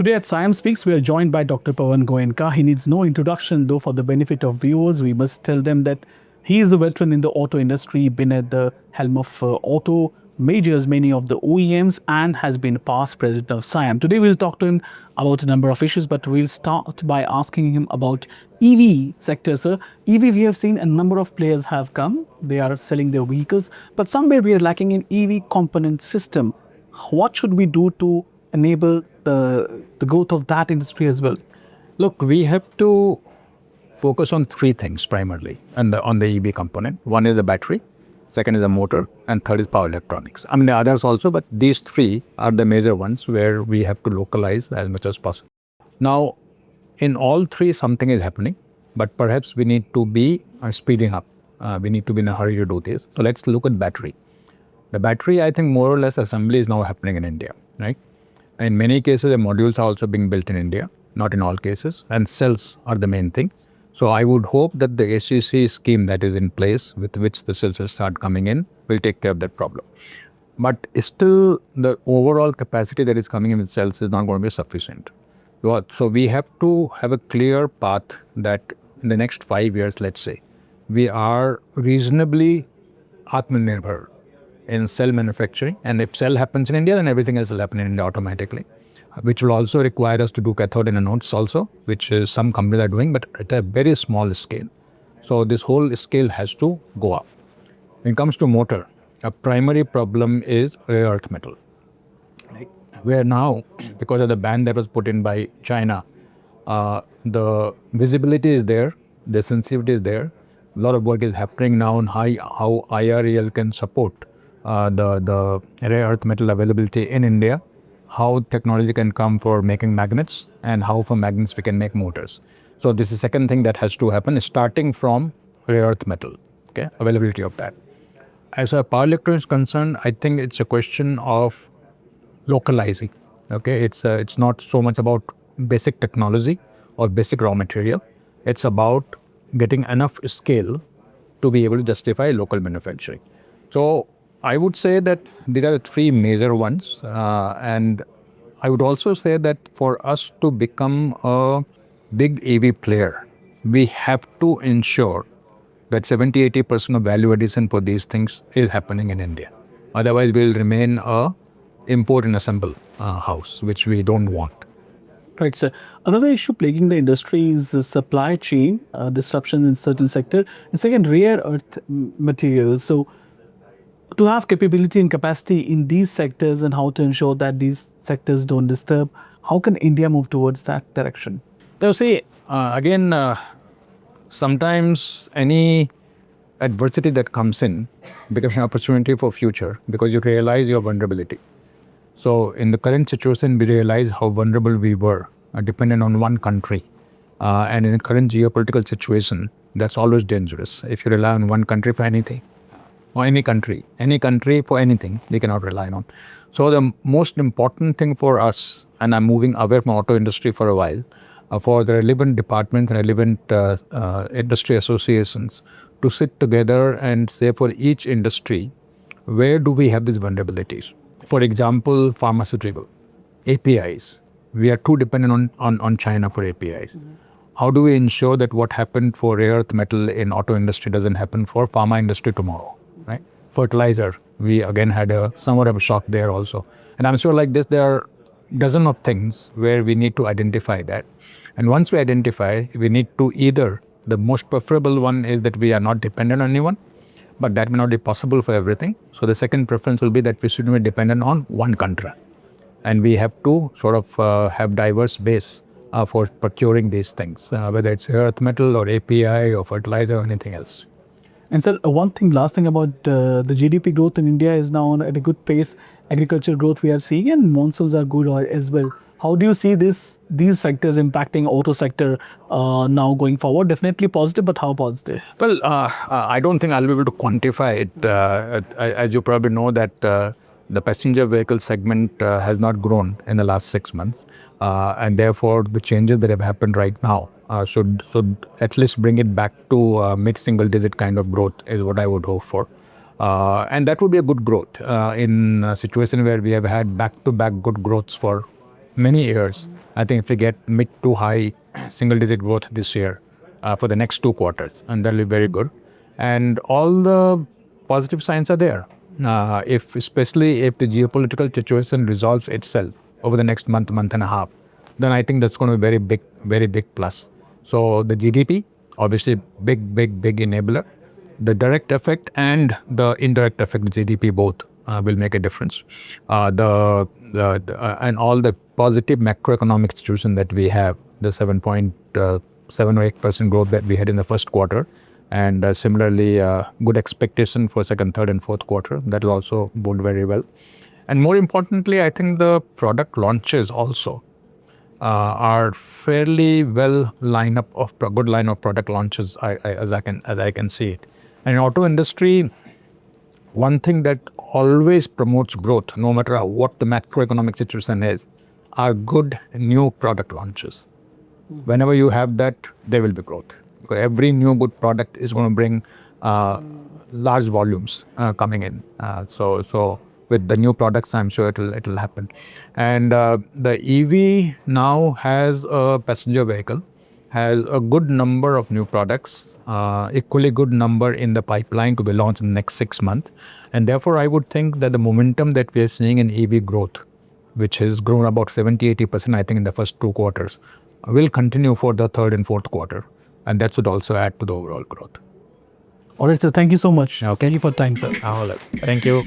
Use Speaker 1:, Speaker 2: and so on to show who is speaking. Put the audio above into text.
Speaker 1: Today at SIAM Speaks, we are joined by Dr. Pawan Goenka. He needs no introduction, though for the benefit of viewers, we must tell them that he is a veteran in the auto industry, been at the helm of auto majors, many of the OEMs, and has been past president of SIAM. Today we'll talk to him about a number of issues, but we'll start by asking him about EV sector, sir. EV, we have seen a number of players have come. They are selling their vehicles, but somewhere we are lacking in EV component system. What should we do to enable the growth of that industry as well?
Speaker 2: Look, we have to focus on three things primarily on the EV component. One is the battery, second is the motor, and third is power electronics. I mean, there are others also, but these three are the major ones where we have to localize as much as possible. Now, in all three, something is happening, but perhaps we need to be speeding up. We need to be in a hurry to do this. So let's look at battery. The battery, I think more or less assembly is now happening in India, right? In many cases, the modules are also being built in India, not in all cases, and cells are the main thing. So I would hope that the SEC scheme that is in place with which the cells will start coming in will take care of that problem. But still, the overall capacity that is coming in with cells is not going to be sufficient. So we have to have a clear path that in the next 5 years, let's say, we are reasonably Atmanirbhar in cell manufacturing, and if cell happens in India, then everything else will happen in India automatically, which will also require us to do cathode and anodes also, which is some companies are doing, but at a very small scale. So this whole scale has to go up. When it comes to motor, a primary problem is rare earth metal. Where now, because of the ban that was put in by China, the visibility is there, the sensitivity is there. A lot of work is happening now on how IREL can support the rare earth metal availability in India, how technology can come for making magnets, and how from magnets we can make motors. So this is the second thing that has to happen, starting from rare earth metal, okay, availability of that. As far as power electronics is concerned, I think it's a question of localizing, okay. It's not so much about basic technology or basic raw material. It's about getting enough scale to be able to justify local manufacturing. So I would say that these are the three major ones, and I would also say that for us to become a big EV player, we have to ensure that 70-80% of value addition for these things is happening in India. Otherwise, we'll remain a import and assemble house, which we don't want.
Speaker 1: Right, sir. Another issue plaguing the industry is the supply chain disruption in certain sector, and second, rare earth materials. So to have capability and capacity in these sectors and how to ensure that these sectors don't disturb, how can India move towards that direction?
Speaker 2: So see, again, sometimes any adversity that comes in becomes an opportunity for future because you realize your vulnerability. So in the current situation, we realize how vulnerable we were, dependent on one country. And in the current geopolitical situation, that's always dangerous. If you rely on one country for anything, or any country for anything, we cannot rely on. So the most important thing for us, and I'm moving away from auto industry for a while, for the relevant departments and relevant industry associations to sit together and say for each industry, where do we have these vulnerabilities? For example, pharmaceutical, APIs. We are too dependent on China for APIs. How do we ensure that what happened for rare earth metal in auto industry doesn't happen for pharma industry tomorrow, right? Fertilizer, we again had somewhat of a shock there also. And I'm sure like this, there are dozens of things where we need to identify that. And once we identify, we need to either, the most preferable one is that we are not dependent on anyone, but that may not be possible for everything. So the second preference will be that we shouldn't be dependent on one country. And we have to sort of have diverse base for procuring these things, whether it's earth metal or API or fertilizer or anything else.
Speaker 1: And sir, last thing about the GDP growth in India is now at a good pace. Agriculture growth we are seeing, and monsoons are good as well. How do you see these factors impacting auto sector now going forward? Definitely positive, but how positive?
Speaker 2: Well, I don't think I'll be able to quantify it. As you probably know that the passenger vehicle segment has not grown in the last 6 months. And therefore, the changes that have happened right now should at least bring it back to mid-single digit kind of growth is what I would hope for. And that would be a good growth in a situation where we have had back-to-back good growths for many years. I think if we get mid to high single-digit growth this year for the next 2 quarters, and that'll be very good. And all the positive signs are there. Especially if the geopolitical situation resolves itself over the next month, month and a half, then I think that's going to be very big plus. So the GDP, obviously, big enabler. The direct effect and the indirect effect, GDP both will make a difference. And all the positive macroeconomic situation that we have, the 7.7 or 8% growth that we had in the first quarter, and similarly good expectation for second, third, and fourth quarter. That will also bode very well. And more importantly, I think the product launches also are fairly well line up of good line of product launches as I can see it. And in auto industry, one thing that always promotes growth, no matter what the macroeconomic situation is, are good new product launches. Whenever you have that, there will be growth. Because every new good product is going to bring large volumes coming in. So with the new products, I'm sure it'll happen. And the EV now has a passenger vehicle, has a good number of new products, equally good number in the pipeline to be launched in the next 6 months. And therefore, I would think that the momentum that we are seeing in EV growth, which has grown about 70-80%, I think, in the first 2 quarters, will continue for the third and fourth quarter. And that should also add to the overall growth.
Speaker 1: All right, sir. Thank you so much.
Speaker 2: Okay.
Speaker 1: Thank you for time, sir.
Speaker 2: Thank you.